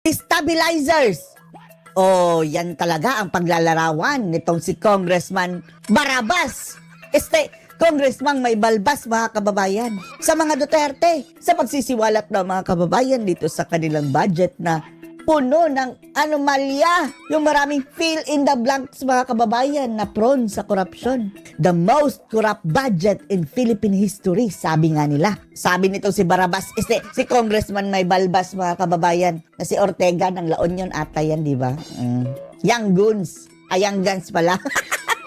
Stabilizers! Oh, yan talaga ang paglalarawan nitong si Congressman Barabas. Congressman may balbas, mga kababayan, sa mga Duterte, sa pagsisiwalat ng mga kababayan dito sa kanilang budget na puno ng anomalya. Yung maraming fill in the blanks, mga kababayan, na prone sa korupsyon. The most corrupt budget in Philippine history, sabi nga nila. Sabi nito si Barabas, si Congressman may balbas, mga kababayan, na si Ortega ng La Union ata yan, di ba? Young Guns. Young Guns pala.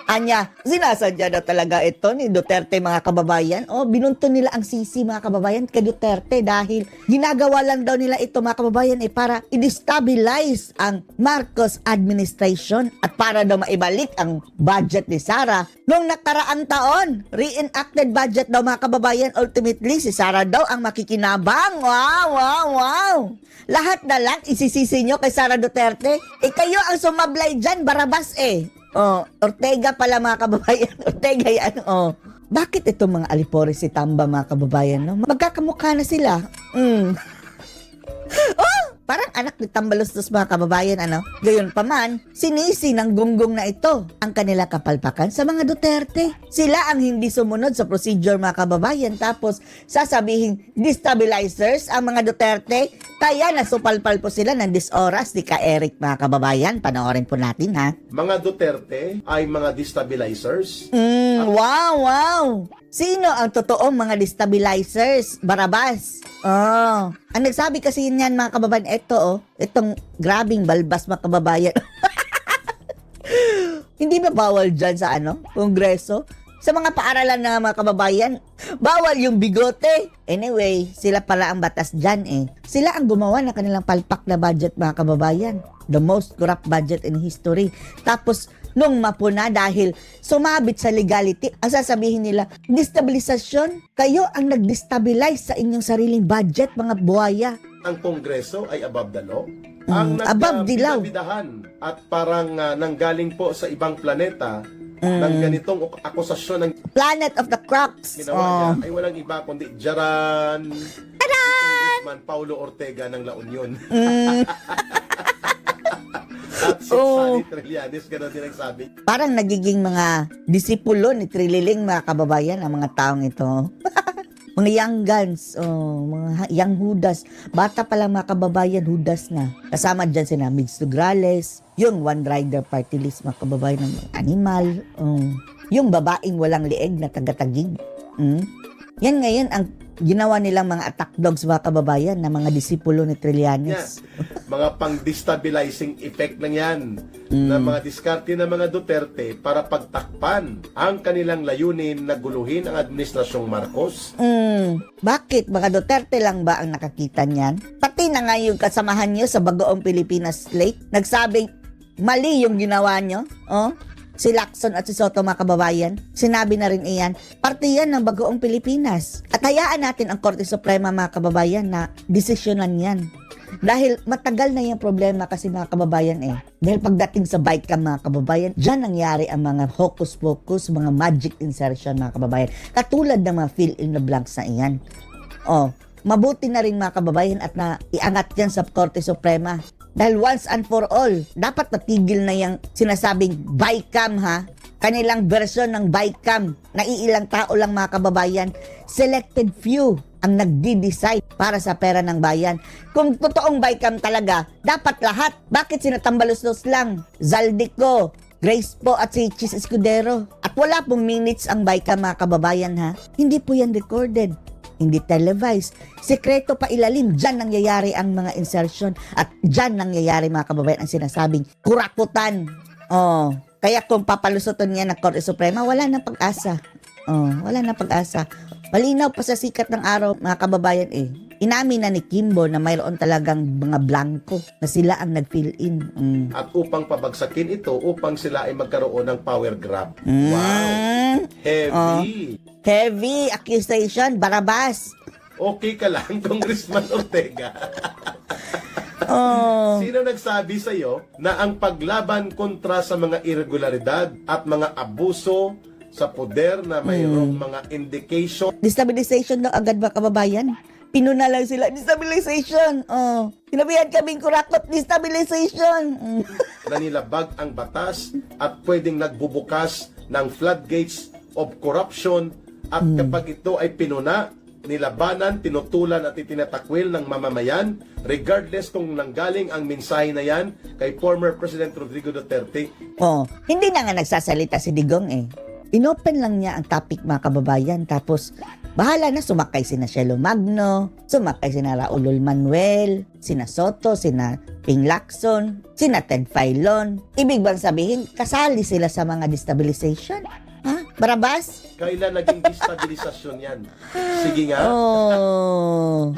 Anya, sinasadya na talaga ito ni Duterte, mga kababayan. Binunto nila ang sisi, mga kababayan, kay Duterte dahil ginagawa lang daw nila ito, mga kababayan, para i-destabilize ang Marcos administration at para daw maibalik ang budget ni Sara. Noong nakaraang taon, reenacted budget daw, mga kababayan, ultimately si Sara daw ang makikinabang. Wow! Lahat na lang isisisi nyo kay Sara Duterte. Kayo ang sumablay dyan, Barabas Ortega pala, mga kababayan. Ortega yan, Bakit itong mga alipore si Tamba, mga kababayan, no? Magkakamukha na sila. Parang anak ni Tambalustos, mga kababayan, ano? Gayon pa man, sinisi ng gunggong na ito ang kanila kapalpakan sa mga Duterte. Sila ang hindi sumunod sa procedure, mga kababayan, tapos sasabihin destabilizers ang mga Duterte. Kaya nasupalpal po sila ng disoras ni Ka Eric, mga kababayan. Panoorin po natin, ha? Mga Duterte ay mga destabilizers. Wow! Sino ang totoong mga destabilizers, Barabas? Ang nagsabi kasi niyan, mga kababayan, itong grabing balbas, mga kababayan. Hindi ba bawal dyan sa Kongreso? Sa mga paaralan na, mga kababayan, bawal yung bigote. Anyway, sila pala ang batas dyan Sila ang gumawa ng kanilang palpak na budget, mga kababayan. The most corrupt budget in history. Tapos, nung mapuna dahil sumabit sa legality, ang sasabihin nila, destabilisasyon, kayo ang nag-destabilize sa inyong sariling budget, mga buhaya. Ang Kongreso ay above the law. Above the law. Bidahan at parang nanggaling po sa ibang planeta ng ganitong akusasyon ng Planet of the Crocs. ginawa niya ay walang iba kundi Jaran Congressman Paulo Ortega ng La Union. At si Sally Trillanes, gano'n din ang sabi. Parang nagiging mga disipulo ni Trililing, mga kababayan, ang mga taong ito. Mga young guns, mga young Judas. Bata pa lang, mga kababayan, Judas na. Kasama dyan sina Migs Tugrales, yung One Rider Party List, mga kababayan, ng animal, yung babaeng walang lieg na tagatagig. Yan ngayon ang ginawa nilang mga attack dogs, mga kababayan, na mga disipulo ni Trillanes. Mga pang-destabilizing effect lang yan na mga diskarte ng mga Duterte para pagtakpan ang kanilang layunin na guluhin ang administrasyong Marcos. Bakit? Mga Duterte lang ba ang nakakita niyan? Pati na nga yung kasamahan nyo sa Bagoong Pilipinas Slate, nagsabing mali yung ginawa nyo. Si Lacson at si Soto, mga kababayan, sinabi na rin iyan, parte yan ng Bagoong Pilipinas. At hayaan natin ang Korte Suprema, mga kababayan, na desisyonan yan. Dahil matagal na yung problema kasi, mga kababayan Dahil pagdating sa BICAM, mga kababayan, dyan nangyari ang mga hocus-pocus, mga magic insertion, mga kababayan. Katulad ng mga fill in the blanks na iyan. Mabuti na rin, mga kababayan, at na iangat yan sa Korte Suprema. Dahil once and for all, dapat natigil na yung sinasabing BICAM, ha? Kanilang version ng BICAM, na iilang tao lang, mga kababayan, selected few ang nagdi-decide para sa pera ng bayan. Kung totoong BICAM talaga, dapat lahat. Bakit sinatambaluslos lang? Zaldico, Grace po at si Chis Escudero. At wala pong minutes ang BICAM, mga kababayan, ha? Hindi po yan recorded. Hindi televised. Sekreto pa ilalim. Diyan nangyayari ang mga insertion. At diyan nangyayari, mga kababayan, ang sinasabing kurakutan. Kaya kung papalusoton niya ng Korte Suprema, wala nang pag-asa. Wala nang pag-asa. Malinaw pa sa sikat ng araw, mga kababayan Inamin na ni Kimbo na mayroon talagang mga blanco na sila ang nag-fill in. At upang pabagsakin ito, upang sila ay magkaroon ng power grab. Wow! Heavy! Heavy accusation, Barabas. Okay ka lang, Congressman Ortega. Sino nagsabi sa iyo na ang paglaban kontra sa mga irregularidad at mga abuso sa poder na mayroong mga indication? Destabilization daw agad, ba kababayan? Pinuna lang sila, destabilization. Oh. Sinabihan kaming kurakot, destabilization. Nanilabag ang batas at pwedeng nagbubukas ng floodgates of corruption at kapag ito ay pinuna, nilabanan, tinutulan at itinatakwil ng mamamayan regardless kung nanggaling ang mensahe na yan kay former President Rodrigo Duterte. Oh, hindi na nga nagsasalita si Digong eh. Inopen lang niya ang topic mga kababayan tapos bahala na sumakay sina Shelo Magno, sumakay sina Raul Manuel, sina Soto, sina Ping Lacson, sina Ted Filon. Ibig bang sabihin kasali sila sa mga destabilization? Ha? Barabas? Kailan naging destabilisasyon yan? Sige nga. Oh.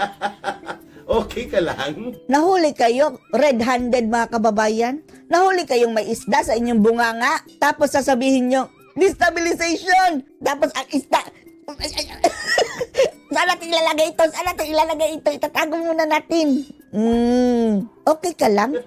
Okay ka lang? Nahuli kayo, red-handed mga kababayan. Nahuli kayong may isda sa inyong bunganga. Tapos sasabihin nyo, destabilization. Tapos ang isda, saan natin ilalagay ito? Saan natin ilalagay ito? Itatago muna natin. Okay ka lang?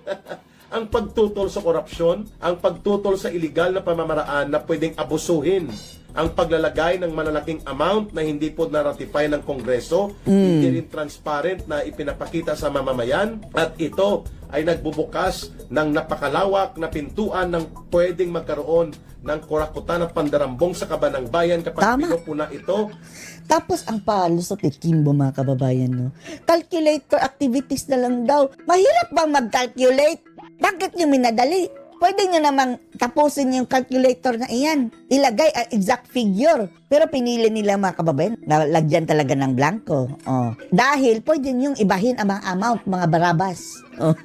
Ang pagtutol sa korupsyon, ang pagtutol sa illegal na pamamaraan na pwedeng abusuhin, ang paglalagay ng malalaking amount na hindi po na-ratify ng Kongreso, hindi rin transparent na ipinapakita sa mamamayan, at ito ay nagbubukas ng napakalawak na pintuan ng pwedeng magkaroon ng kurakutan at pandarambong sa kabanang bayan kapag Tama. pinupuna ito. Tapos ang palusot ni Kimbo mga kababayan, no? Calculator activities na lang daw. Mahirap bang mag-calculate? Bakit nyo minadali? Pwede nyo namang tapusin yung calculator na iyan. Ilagay ang exact figure. Pero pinili nila mga kababayan, nalagyan talaga ng blanco. Oh. Dahil pwede nyong ibahin ang mga amount, mga barabas. Oh.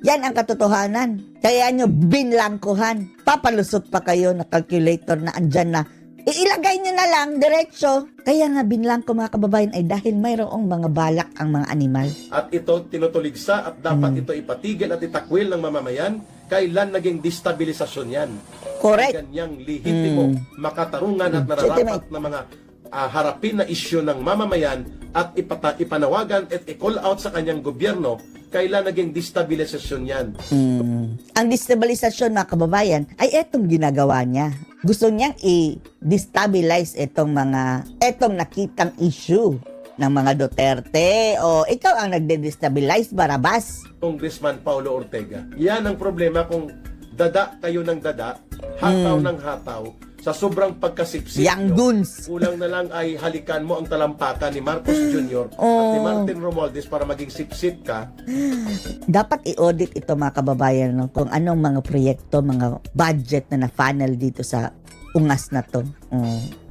Yan ang katotohanan. Kaya nyo binlangkuhan. Papalusot pa kayo na calculator na andyan na. Iilagay nyo na lang, diretso. Kaya nga binlangko mga kababayan ay dahil mayroong mga balak ang mga animal. At ito tinutuligsa at dapat ito ipatigil at itakwil ng mamamayan. Kailan naging destabilisasyon yan? Correct. Ganyang lehitimo, makatarungan at nararapat na mga harapin na isyu ng mamamayan at ipanawagan at i-call out sa kanyang gobyerno. Kailan naging destabilisasyon yan? Ang destabilisasyon mga kababayan ay etong ginagawa niya. Gusto niyang i-destabilize etong nakitang issue ng mga Duterte. O ikaw ang nagde-destabilize, Barabas. Congressman Paulo Ortega. Yan ang problema kung dada kayo ng dada, hataw ng hataw, sa sobrang pagkasipsip Yang nyo, guns. kulang na lang ay halikan mo ang talampakan ni Marcos Jr. at ni Martin Romualdez para maging sipsip ka. Dapat i-audit ito mga kababayan, no? Kung anong mga proyekto, mga budget na na-funnel dito sa ungas na to.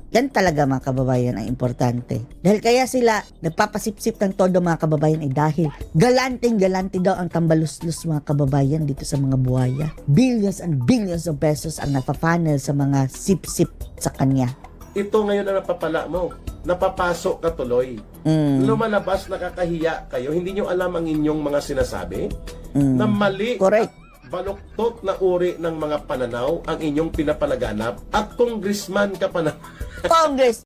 Yan talaga mga kababayan ang importante. Dahil kaya sila nagpapasipsip ng todo mga kababayan ay dahil galante daw ang tambaluslos mga kababayan dito sa mga buhaya. Billions and billions of pesos ang napapanel sa mga sipsip sa kanya. Ito ngayon ang napapala mo. Napapasok ka tuloy. Lumalabas, nakakahiya kayo. Hindi nyo alam ang inyong mga sinasabi na mali. Correct. Baluktot na uri ng mga pananaw ang inyong pinapalaganap at congressman ka pa na. Congress